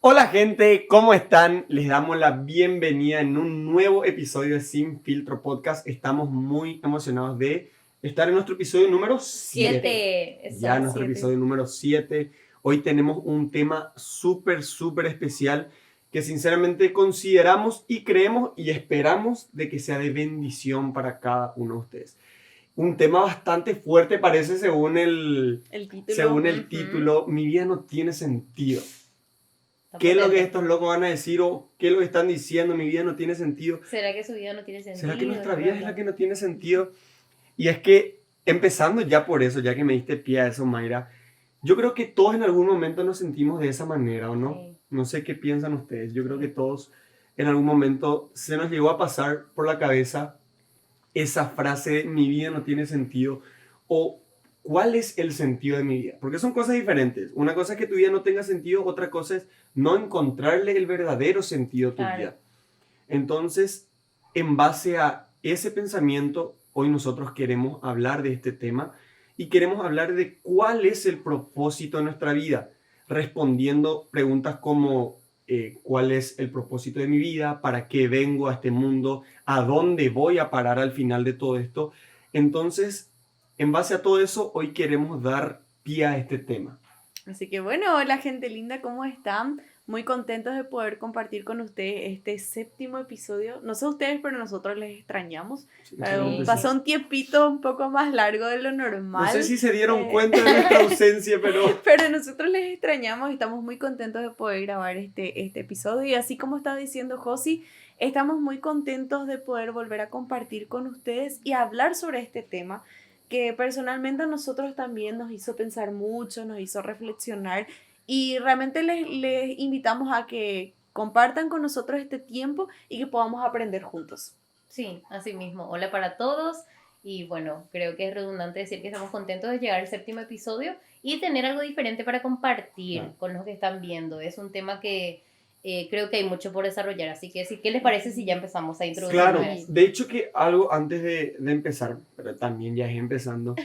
Hola gente, ¿cómo están? Les damos la bienvenida en un nuevo episodio de Sin Filtro Podcast. Estamos muy emocionados de estar en nuestro episodio número 7. Ya nuestro episodio número 7. Hoy tenemos un tema súper especial que sinceramente consideramos y creemos y esperamos de que sea de bendición para cada uno de ustedes. Un tema bastante fuerte parece según el título. Mi vida no tiene sentido. ¿Qué es lo que estos locos van a decir o qué es lo que están diciendo? Mi vida no tiene sentido. ¿Será que su vida no tiene sentido? ¿Será que nuestra vida es la que no tiene sentido? Y es que, empezando ya por eso, ya que me diste pie a eso, Mayra, yo creo que todos en algún momento nos sentimos de esa manera, ¿o no? Sí. No sé qué piensan ustedes. Yo creo que todos en algún momento se nos llegó a pasar por la cabeza esa frase, mi vida no tiene sentido, o ¿cuál es el sentido de mi vida? Porque son cosas diferentes. Una cosa es que tu vida no tenga sentido, otra cosa es no encontrarle el verdadero sentido a tu vida. Entonces, en base a ese pensamiento, hoy nosotros queremos hablar de este tema y queremos hablar de cuál es el propósito de nuestra vida, respondiendo preguntas como cuál es el propósito de mi vida, para qué vengo a este mundo, a dónde voy a parar al final de todo esto. Entonces, en base a todo eso, hoy queremos dar pie a este tema. Así que bueno, hola gente linda, ¿cómo están? Muy contentos de poder compartir con ustedes este 7º episodio. No sé ustedes, pero nosotros les extrañamos. Sí. Pasó un tiempito un poco más largo de lo normal. No sé si se dieron cuenta de nuestra ausencia, pero... Pero nosotros les extrañamos y estamos muy contentos de poder grabar este episodio. Y así como está diciendo Josi, estamos muy contentos de poder volver a compartir con ustedes y hablar sobre este tema que personalmente a nosotros también nos hizo pensar mucho, nos hizo reflexionar. Y realmente les invitamos a que compartan con nosotros este tiempo y que podamos aprender juntos. Sí, así mismo. Hola para todos. Y bueno, creo que es redundante decir que estamos contentos de llegar al 7º episodio y tener algo diferente para compartir con los que están viendo. Es un tema que creo que hay mucho por desarrollar. Así que, ¿qué les parece si ya empezamos a introducir? Claro, de hecho que algo antes de empezar, pero también ya es empezando,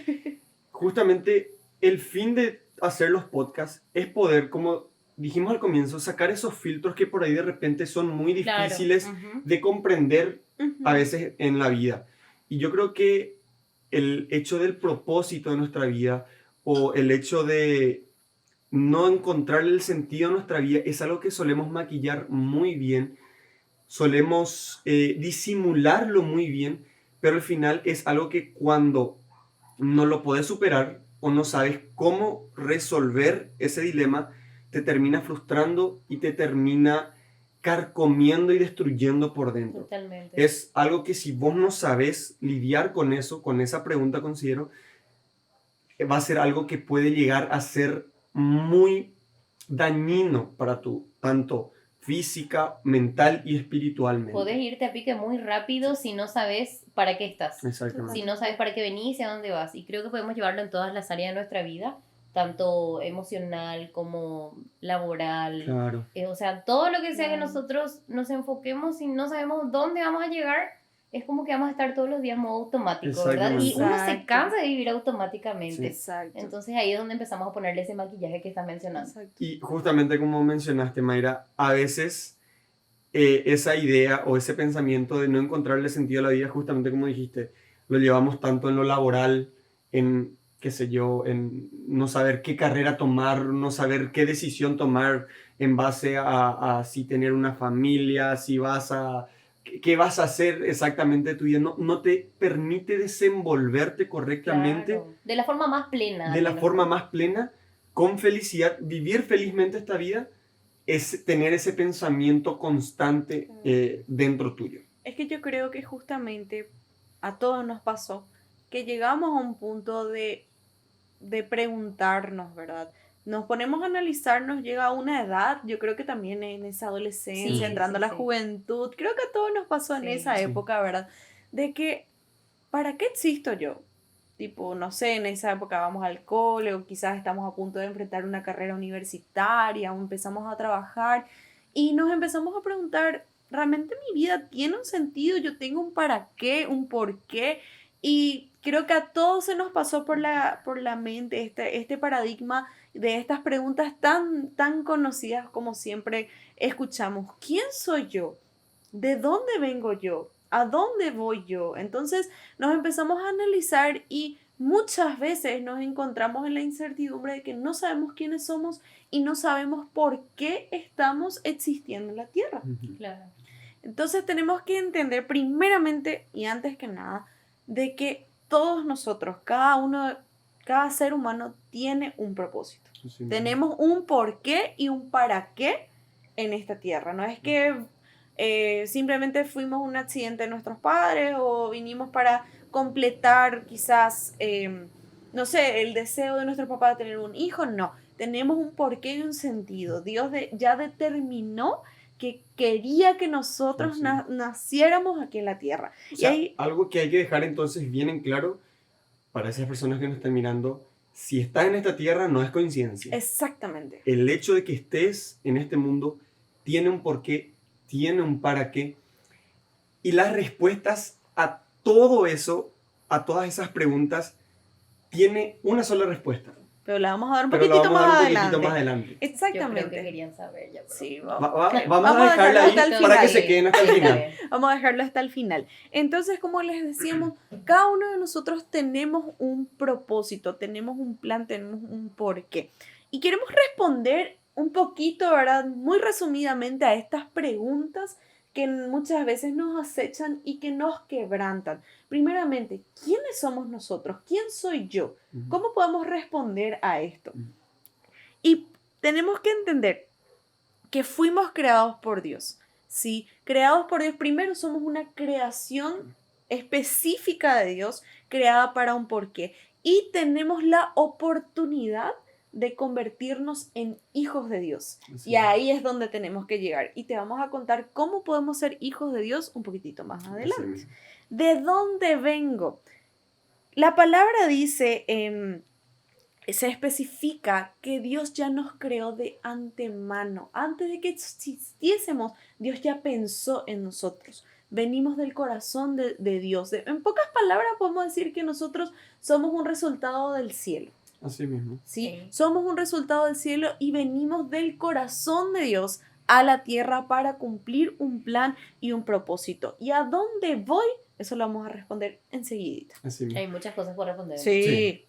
justamente el fin de hacer los podcasts es poder, como dijimos al comienzo, sacar esos filtros que por ahí de repente son muy difíciles de comprender a veces en la vida. Y yo creo que el hecho del propósito de nuestra vida o el hecho de no encontrar el sentido de nuestra vida es algo que solemos maquillar muy bien, solemos disimularlo muy bien, pero al final es algo que cuando no lo puedes superar o no sabes cómo resolver ese dilema, te termina frustrando y te termina carcomiendo y destruyendo por dentro. Totalmente. Es algo que si vos no sabes lidiar con eso, con esa pregunta, considero, va a ser algo que puede llegar a ser muy dañino para tu, tanto física, mental y espiritualmente. Podés irte a pique muy rápido si no sabes para qué estás. Exactamente. Si no sabes para qué venís y a dónde vas. Y creo que podemos llevarlo en todas las áreas de nuestra vida, tanto emocional como laboral. Claro. O sea, todo lo que sea que nosotros nos enfoquemos y no sabemos dónde vamos a llegar, es como que vamos a estar todos los días en modo automático, ¿verdad? Y uno se cansa de vivir automáticamente. Sí. Exacto. Entonces ahí es donde empezamos a ponerle ese maquillaje que estás mencionando. Exacto. Y justamente como mencionaste, Mayra, a veces esa idea o ese pensamiento de no encontrarle sentido a la vida, justamente como dijiste, lo llevamos tanto en lo laboral, en, qué sé yo, en no saber qué carrera tomar, no saber qué decisión tomar en base a si tener una familia, si vas a... ¿Qué vas a hacer exactamente tu vida? No te permite desenvolverte correctamente. Claro. De la forma más plena. De la forma más plena, con felicidad, vivir felizmente esta vida, es tener ese pensamiento constante dentro tuyo. Es que yo creo que justamente a todos nos pasó que llegamos a un punto de preguntarnos, ¿verdad? Nos ponemos a analizarnos, llega a una edad, yo creo que también en esa adolescencia, entrando a la juventud, creo que a todos nos pasó en esa época, ¿verdad? De que, ¿para qué existo yo? Tipo, no sé, en esa época vamos al cole o quizás estamos a punto de enfrentar una carrera universitaria o empezamos a trabajar y nos empezamos a preguntar, ¿realmente mi vida tiene un sentido? ¿Yo tengo un para qué, un por qué? Y creo que a todos se nos pasó por la mente este paradigma de estas preguntas tan conocidas como siempre escuchamos. ¿Quién soy yo? ¿De dónde vengo yo? ¿A dónde voy yo? Entonces nos empezamos a analizar y muchas veces nos encontramos en la incertidumbre de que no sabemos quiénes somos y no sabemos por qué estamos existiendo en la Tierra. Claro. Entonces tenemos que entender primeramente y antes que nada de que todos nosotros, cada ser humano tiene un propósito. Sí. Tenemos un porqué y un para qué en esta tierra. No es que simplemente fuimos un accidente de nuestros padres o vinimos para completar quizás, no sé, el deseo de nuestro papá de tener un hijo. No, tenemos un porqué y un sentido. Dios ya determinó que quería que nosotros naciéramos aquí en la tierra. O sea, algo que hay que dejar entonces bien en claro para esas personas que nos están mirando, si estás en esta tierra no es coincidencia. Exactamente. El hecho de que estés en este mundo tiene un porqué, tiene un para qué. Y las respuestas a todo eso, a todas esas preguntas, tiene una sola respuesta. Pero la vamos a dar un Pero la poquitito vamos a más dar un adelante. poquito más adelante. Exactamente. Yo creo que querían saber ya. Pero... Sí, Vamos a dejarla ahí hasta el para que final. se queden hasta el final. Vamos a dejarlo hasta el final. Entonces, como les decíamos, cada uno de nosotros tenemos un propósito, tenemos un plan, tenemos un porqué. Y queremos responder un poquito, ¿verdad? Muy resumidamente a estas preguntas que muchas veces nos acechan y que nos quebrantan. Primeramente, ¿quiénes somos nosotros? ¿Quién soy yo? ¿Cómo podemos responder a esto? Y tenemos que entender que fuimos creados por Dios. ¿Sí? Creados por Dios. Primero somos una creación específica de Dios, creada para un porqué. Y tenemos la oportunidad de convertirnos en hijos de Dios. Sí. Y ahí es donde tenemos que llegar. Y te vamos a contar cómo podemos ser hijos de Dios un poquitito más adelante. Sí. ¿De dónde vengo? La palabra dice, se especifica que Dios ya nos creó de antemano. Antes de que existiésemos, Dios ya pensó en nosotros. Venimos del corazón de Dios. En pocas palabras podemos decir que nosotros somos un resultado del cielo. Así mismo. ¿Sí? Somos un resultado del cielo y venimos del corazón de Dios a la tierra para cumplir un plan y un propósito. ¿Y a dónde voy? Eso lo vamos a responder enseguidita. Así mismo. Hay muchas cosas por responder. Sí.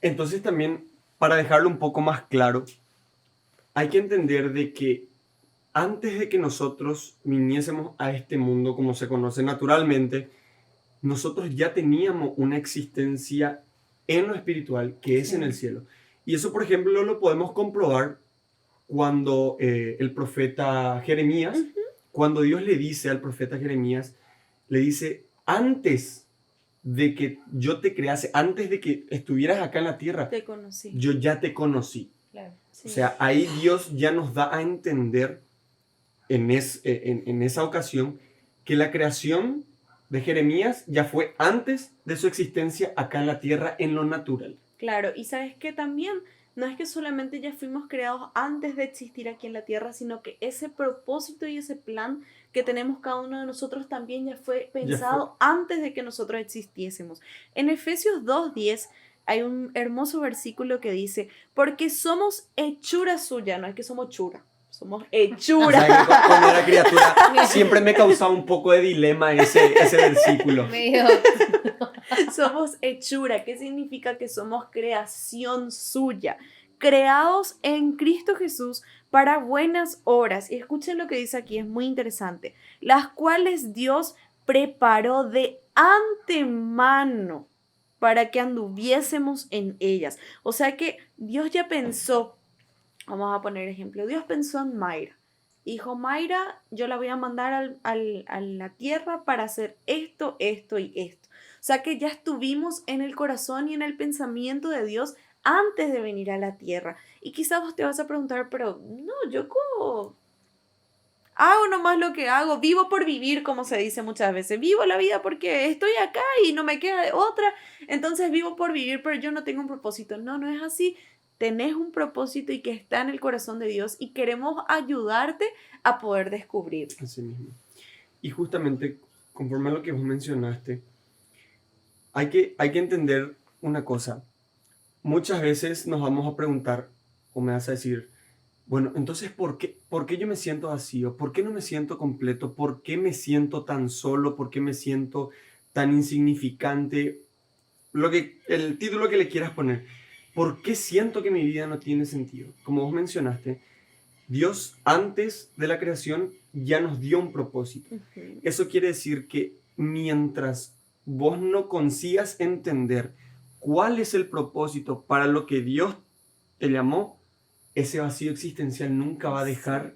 Entonces también, para dejarlo un poco más claro, hay que entender de que antes de que nosotros viniésemos a este mundo como se conoce naturalmente, nosotros ya teníamos una existencia en lo espiritual que es en el cielo. Y eso, por ejemplo, lo podemos comprobar cuando el profeta Jeremías, cuando Dios le dice al profeta Jeremías, le dice, antes de que yo te crease, antes de que estuvieras acá en la tierra, te conocí. Yo ya te conocí. Claro, sí. O sea, ahí Dios ya nos da a entender en esa ocasión que la creación de Jeremías ya fue antes de su existencia acá en la tierra en lo natural. Claro, y sabes que también no es que solamente ya fuimos creados antes de existir aquí en la tierra, sino que ese propósito y ese plan que tenemos cada uno de nosotros también ya fue pensado antes de que nosotros existiésemos. En Efesios 2:10 hay un hermoso versículo que dice, porque somos hechura suya, no es que somos chura. Somos hechura. O sea, que cuando era criatura siempre me causaba un poco de dilema ese versículo. Somos hechura. ¿Qué significa? Que somos creación suya. Creados en Cristo Jesús para buenas obras. Y escuchen lo que dice aquí, es muy interesante. Las cuales Dios preparó de antemano para que anduviésemos en ellas. O sea que Dios ya pensó. Vamos a poner ejemplo. Dios pensó en Mayra. Dijo, Mayra, yo la voy a mandar a la tierra para hacer esto, esto y esto. O sea que ya estuvimos en el corazón y en el pensamiento de Dios antes de venir a la tierra. Y quizás vos te vas a preguntar, pero no, yo como hago nomás lo que hago, vivo por vivir, como se dice muchas veces. Vivo la vida porque estoy acá y no me queda de otra. Entonces vivo por vivir, pero yo no tengo un propósito. No, no es así. Tenés un propósito y que está en el corazón de Dios y queremos ayudarte a poder descubrirlo. Así mismo. Y justamente, conforme a lo que vos mencionaste, hay que entender una cosa. Muchas veces nos vamos a preguntar, o me vas a decir, bueno, entonces, ¿por qué yo me siento vacío? ¿Por qué no me siento completo? ¿Por qué me siento tan solo? ¿Por qué me siento tan insignificante? El título que le quieras poner. ¿Por qué siento que mi vida no tiene sentido? Como vos mencionaste, Dios antes de la creación ya nos dio un propósito. Eso quiere decir que mientras vos no consigas entender cuál es el propósito para lo que Dios te llamó, ese vacío existencial nunca va a dejar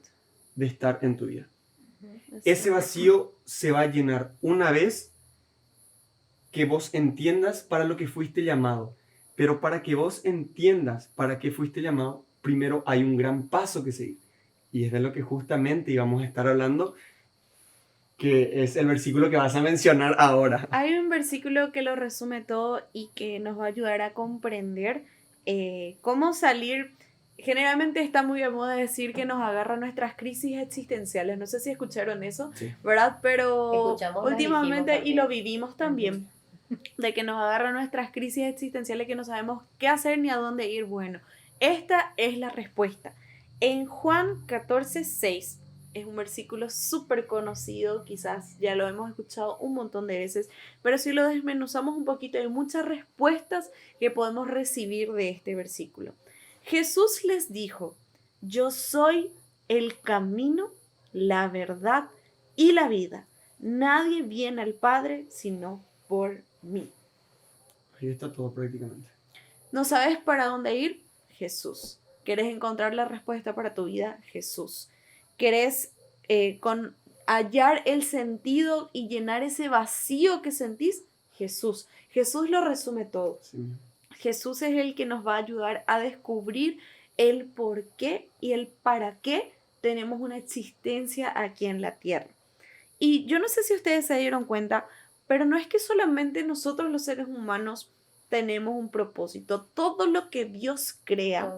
de estar en tu vida. Ese vacío se va a llenar una vez que vos entiendas para lo que fuiste llamado. Pero para que vos entiendas para qué fuiste llamado, primero hay un gran paso que seguir. Y es de lo que justamente íbamos a estar hablando, que es el versículo que vas a mencionar ahora. Hay un versículo que lo resume todo y que nos va a ayudar a comprender cómo salir. Generalmente está muy de moda decir que nos agarran nuestras crisis existenciales. No sé si escucharon eso, Sí. ¿verdad? Pero Escuchamos, últimamente, y dijimos lo vivimos también, de que nos agarran nuestras crisis existenciales que no sabemos qué hacer ni a dónde ir. Bueno, esta es la respuesta. En Juan 14:6, es un versículo súper conocido, quizás ya lo hemos escuchado un montón de veces, pero si lo desmenuzamos un poquito, hay muchas respuestas que podemos recibir de este versículo. Jesús les dijo: yo soy el camino, la verdad y la vida. Nadie viene al Padre sino por mí. Ahí está todo prácticamente. ¿No sabes para dónde ir? Jesús. ¿Quieres encontrar la respuesta para tu vida? Jesús. ¿Quieres hallar el sentido y llenar ese vacío que sentís? Jesús. Jesús lo resume todo. Sí. Jesús es el que nos va a ayudar a descubrir el por qué y el para qué tenemos una existencia aquí en la tierra. Y yo no sé si ustedes se dieron cuenta, pero no es que solamente nosotros los seres humanos tenemos un propósito. Todo lo que Dios crea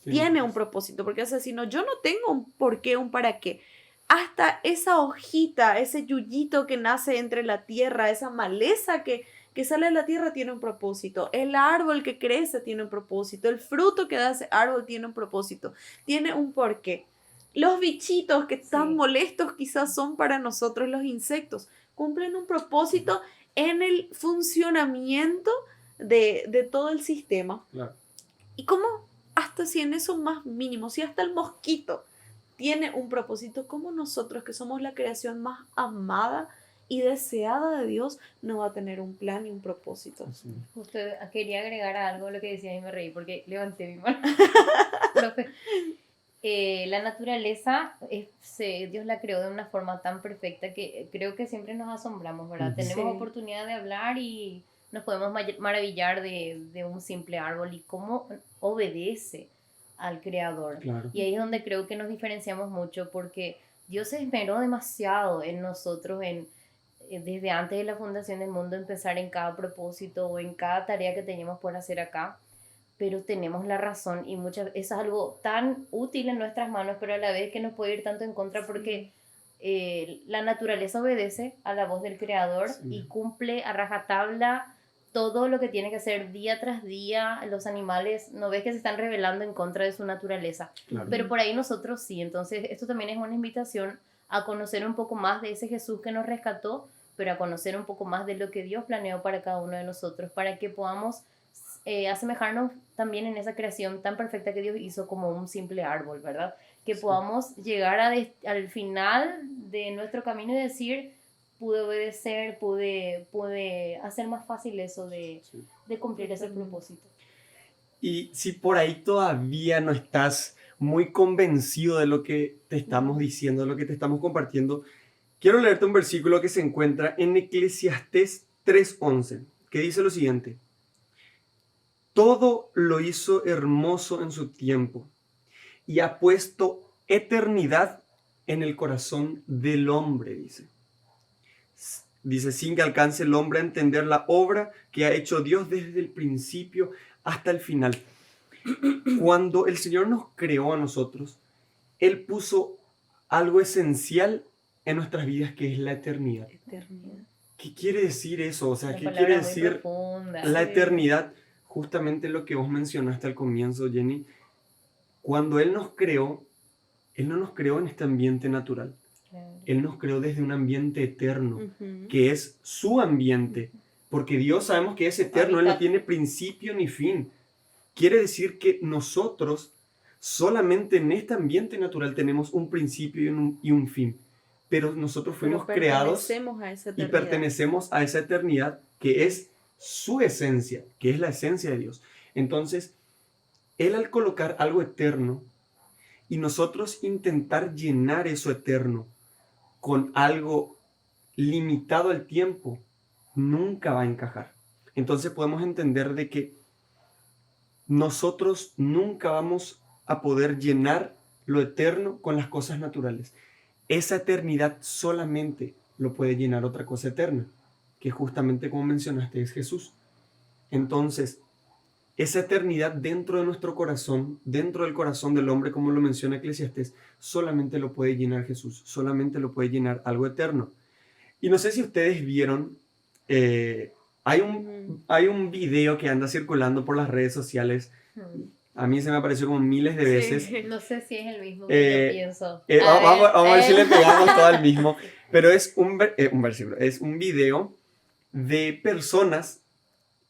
tiene un propósito, porque o sea, si no, yo no tengo un por qué, un para qué. Hasta esa hojita, ese yuyito que nace entre la tierra, esa maleza que sale de la tierra tiene un propósito. El árbol que crece tiene un propósito. El fruto que da ese árbol tiene un propósito. Tiene un porqué. Los bichitos que tan molestos quizás son para nosotros, los insectos, cumplen un propósito en el funcionamiento de todo el sistema. Claro. Y como hasta si en eso más mínimo, si hasta el mosquito tiene un propósito, como nosotros que somos la creación más amada y deseada de Dios, no va a tener un plan y un propósito. Sí. Justo quería agregar algo a lo que decías y me reí porque levanté mi mano. Profe, la naturaleza, Dios la creó de una forma tan perfecta que creo que siempre nos asombramos, ¿verdad? Sí. Tenemos oportunidad de hablar y nos podemos maravillar de un simple árbol y cómo obedece al Creador. Claro. Y ahí es donde creo que nos diferenciamos mucho porque Dios se esmeró demasiado en nosotros, desde antes de la fundación del mundo, empezar en cada propósito o en cada tarea que teníamos por hacer acá, pero tenemos la razón y eso es algo tan útil en nuestras manos, pero a la vez que nos puede ir tanto en contra porque la naturaleza obedece a la voz del Creador y cumple a rajatabla todo lo que tiene que hacer día tras día. Los animales, ¿no ves que se están rebelando en contra de su naturaleza? Claro. Pero por ahí nosotros sí. Entonces esto también es una invitación a conocer un poco más de ese Jesús que nos rescató, pero a conocer un poco más de lo que Dios planeó para cada uno de nosotros, para que podamos asemejarnos también en esa creación tan perfecta que Dios hizo como un simple árbol, ¿verdad? Que podamos llegar al final de nuestro camino y decir: pude obedecer, pude hacer más fácil eso de cumplir ese propósito. Y si por ahí todavía no estás muy convencido de lo que te estamos diciendo, de lo que te estamos compartiendo, quiero leerte un versículo que se encuentra en Eclesiastés 3:11, que dice lo siguiente: todo lo hizo hermoso en su tiempo y ha puesto eternidad en el corazón del hombre, dice, sin que alcance el hombre a entender la obra que ha hecho Dios desde el principio hasta el final. Cuando el Señor nos creó a nosotros, Él puso algo esencial en nuestras vidas, que es la eternidad. ¿qué quiere decir eso? O sea, Una ¿qué palabra quiere muy decir profunda. la Sí. eternidad? Justamente lo que vos mencionaste al comienzo, Jenny. Cuando Él nos creó, Él no nos creó en este ambiente natural. Claro. Él nos creó desde un ambiente eterno, Ujú. que es su ambiente. Porque Dios sabemos que es eterno, Él no Hábitat. tiene principio ni fin. Quiere decir que nosotros solamente en este ambiente natural tenemos un principio y un fin. Pero nosotros fuimos Pero creados pertenecemos a esa y eternidad. pertenecemos a esa eternidad que es su esencia, que es la esencia de Dios. Entonces, Él al colocar algo eterno y nosotros intentar llenar eso eterno con algo limitado al tiempo, nunca va a encajar. Entonces podemos entender de que nosotros nunca vamos a poder llenar lo eterno con las cosas naturales. Esa eternidad solamente lo puede llenar otra cosa eterna, que justamente como mencionaste es Jesús. Entonces, esa eternidad dentro de nuestro corazón, dentro del corazón del hombre, como lo menciona Eclesiastés, solamente lo puede llenar Jesús, solamente lo puede llenar algo eterno. Y no sé si ustedes vieron, hay un video que anda circulando por las redes sociales. A mí se me apareció como miles de veces. Sí. No sé si es el mismo que yo pienso. Vamos a ver si le pegamos todo al mismo. Pero es un versículo, es un video de personas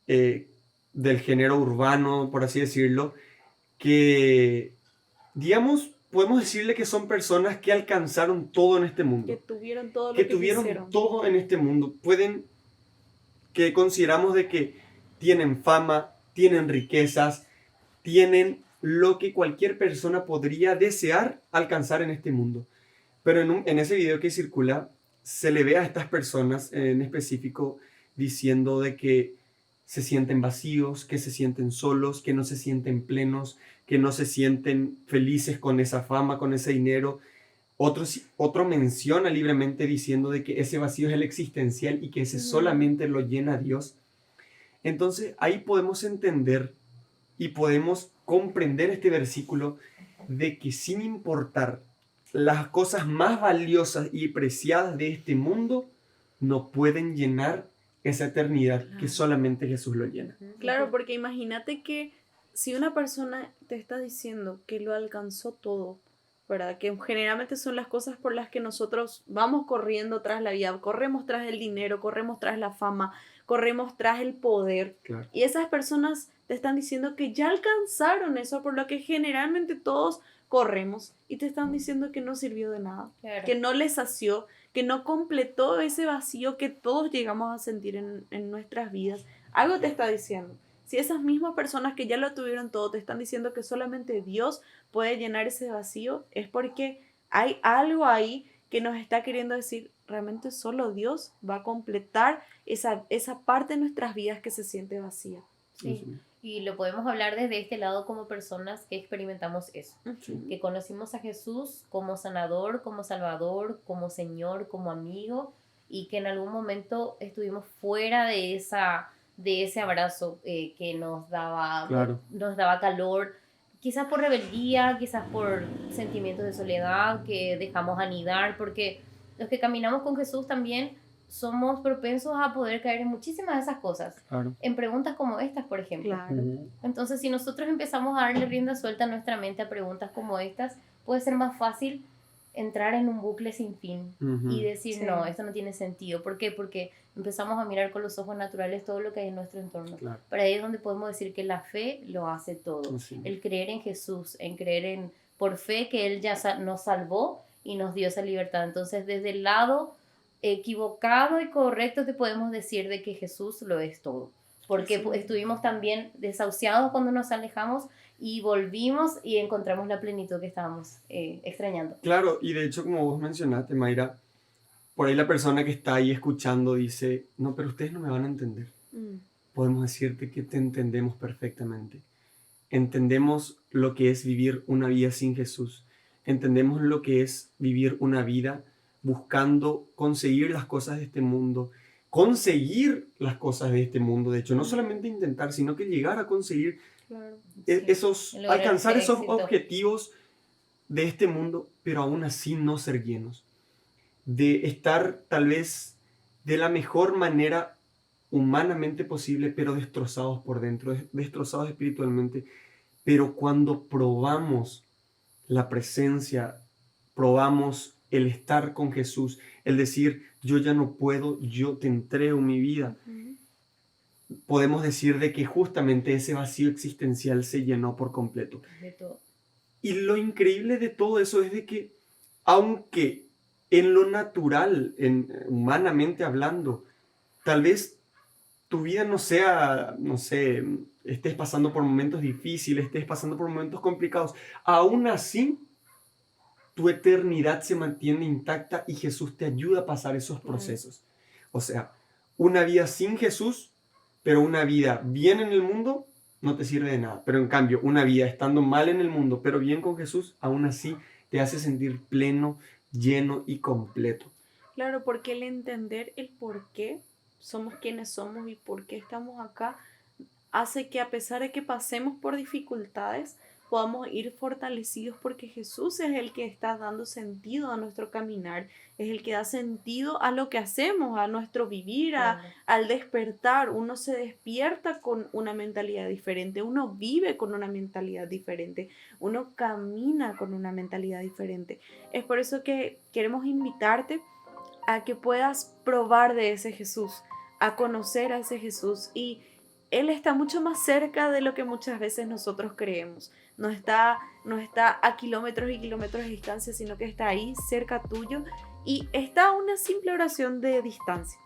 del género urbano, por así decirlo, que, digamos, podemos decirle que son personas que alcanzaron todo en este mundo. Que tuvieron todo lo Que que tuvieron quisieron. todo en este mundo. Que consideramos de que tienen fama, tienen riquezas, tienen lo que cualquier persona podría desear alcanzar en este mundo. Pero en ese video que circula, se le ve a estas personas en específico diciendo de que se sienten vacíos, que se sienten solos, que no se sienten plenos, que no se sienten felices con esa fama, con ese dinero. Otro menciona libremente diciendo de que ese vacío es el existencial y que ese solamente lo llena Dios. Entonces ahí podemos entender y podemos comprender este versículo de que sin importar las cosas más valiosas y preciadas de este mundo, no pueden llenar esa eternidad que solamente Jesús lo llena. Claro, porque imagínate que si una persona te está diciendo que lo alcanzó todo, ¿verdad? Que generalmente son las cosas por las que nosotros vamos corriendo tras la vida, corremos tras el dinero, corremos tras la fama, corremos tras el poder. Claro. Y esas personas te están diciendo que ya alcanzaron eso por lo que generalmente todos corremos y te están diciendo que no sirvió de nada, Claro. que no les sació, que no completó ese vacío que todos llegamos a sentir en nuestras vidas. Algo te está diciendo. Si esas mismas personas que ya lo tuvieron todo te están diciendo que solamente Dios puede llenar ese vacío, es porque hay algo ahí que nos está queriendo decir, realmente solo Dios va a completar esa parte de nuestras vidas que se siente vacía. Sí. Y lo podemos hablar desde este lado como personas que experimentamos eso, que conocimos a Jesús como sanador, como salvador, como Señor, como amigo, y que en algún momento estuvimos fuera de ese abrazo que nos daba calor, quizás por rebeldía, quizás por sentimientos de soledad que dejamos anidar, porque los que caminamos con Jesús también somos propensos a poder caer en muchísimas de esas cosas. Claro. En preguntas como estas, por ejemplo. Claro. Entonces, si nosotros empezamos a darle rienda suelta a nuestra mente a preguntas como estas, puede ser más fácil entrar en un bucle sin fin y decir, Sí. no, esto no tiene sentido. ¿Por qué? Porque empezamos a mirar con los ojos naturales todo lo que hay en nuestro entorno. Claro. Pero ahí es donde podemos decir que la fe lo hace todo. Sí. El creer en Jesús, en creer por fe que Él ya nos salvó y nos dio esa libertad. Entonces, desde el lado equivocado y correcto te podemos decir de que Jesús lo es todo, porque estuvimos también desahuciados cuando nos alejamos y volvimos y encontramos la plenitud que estábamos extrañando. Claro, y de hecho como vos mencionaste, Mayra, por ahí la persona que está ahí escuchando dice, no, pero ustedes no me van a entender. Podemos decirte que te entendemos perfectamente. Entendemos lo que es vivir una vida sin Jesús. Entendemos lo que es vivir una vida buscando conseguir las cosas de este mundo, conseguir las cosas de este mundo, de hecho, no solamente intentar, sino que llegar a conseguir alcanzar esos objetivos de este mundo, pero aún así no ser llenos, de estar tal vez de la mejor manera humanamente posible, pero destrozados por dentro, destrozados espiritualmente. Pero cuando probamos la presencia, probamos el estar con Jesús, el decir, yo ya no puedo, yo te entrego mi vida, podemos decir de que justamente ese vacío existencial se llenó por completo. De todo. Y lo increíble de todo eso es de que, aunque en lo natural, humanamente hablando, tal vez tu vida no sea, no sé, estés pasando por momentos difíciles, estés pasando por momentos complicados, aún así, tu eternidad se mantiene intacta y Jesús te ayuda a pasar esos procesos. O sea, una vida sin Jesús, pero una vida bien en el mundo, no te sirve de nada. Pero en cambio, una vida estando mal en el mundo, pero bien con Jesús, aún así te hace sentir pleno, lleno y completo. Claro, porque el entender el por qué somos quienes somos y por qué estamos acá, hace que a pesar de que pasemos por dificultades, podamos ir fortalecidos porque Jesús es el que está dando sentido a nuestro caminar, es el que da sentido a lo que hacemos, a nuestro vivir, al despertar. Uno se despierta con una mentalidad diferente, uno vive con una mentalidad diferente, uno camina con una mentalidad diferente. Es por eso que queremos invitarte a que puedas probar de ese Jesús, a conocer a ese Jesús, y Él está mucho más cerca de lo que muchas veces nosotros creemos. No está a kilómetros y kilómetros de distancia, sino que está ahí cerca tuyo y está a una simple oración de distancia.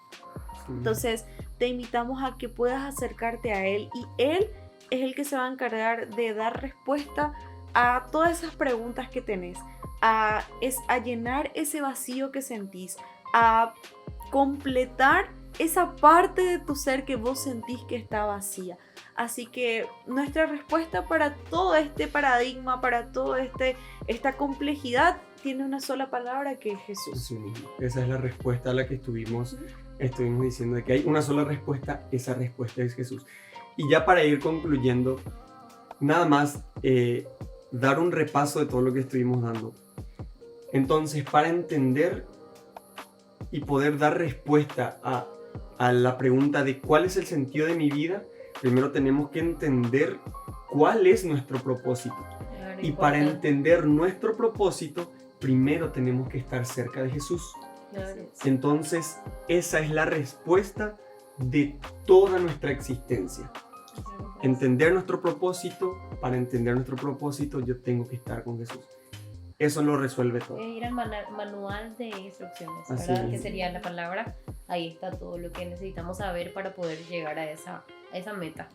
Entonces te invitamos a que puedas acercarte a Él, y Él es el que se va a encargar de dar respuesta a todas esas preguntas que tenés, a llenar ese vacío que sentís, a completar esa parte de tu ser que vos sentís que está vacía. Así que nuestra respuesta para todo este paradigma, para toda esta complejidad, tiene una sola palabra, que es Jesús. Sí, esa es la respuesta a la que estuvimos diciendo, de que hay una sola respuesta, esa respuesta es Jesús. Y ya para ir concluyendo, nada más dar un repaso de todo lo que estuvimos dando. Entonces, para entender y poder dar respuesta a la pregunta de cuál es el sentido de mi vida, primero tenemos que entender cuál es nuestro propósito. Claro, y para entender nuestro propósito, primero tenemos que estar cerca de Jesús. Claro. Entonces, esa es la respuesta de toda nuestra existencia. Entender nuestro propósito, para entender nuestro propósito, yo tengo que estar con Jesús. Eso lo resuelve todo. Es ir al manual de instrucciones, ¿verdad? Que sería la palabra. Ahí está todo lo que necesitamos saber para poder llegar a esa meta.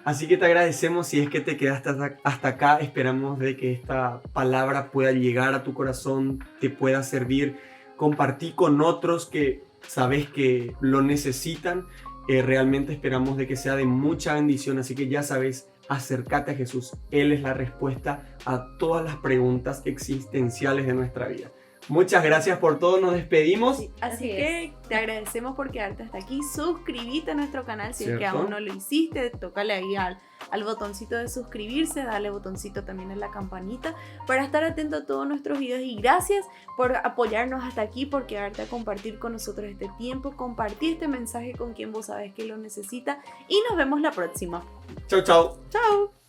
Así que te agradecemos si es que te quedaste hasta acá. Esperamos de que esta palabra pueda llegar a tu corazón, te pueda servir. Compartí con otros que sabes que lo necesitan. Realmente esperamos de que sea de mucha bendición. Así que ya sabes, acércate a Jesús. Él es la respuesta a todas las preguntas existenciales de nuestra vida. Muchas gracias por todo, nos despedimos. Sí, así que te agradecemos por quedarte hasta aquí. Suscríbete a nuestro canal si es que aún no lo hiciste. Tócale ahí al botoncito de suscribirse, dale botoncito también en la campanita para estar atento a todos nuestros videos. Y gracias por apoyarnos hasta aquí, por quedarte a compartir con nosotros este tiempo. Compartí este mensaje con quien vos sabes que lo necesita y nos vemos la próxima. Chau, chau. Chau.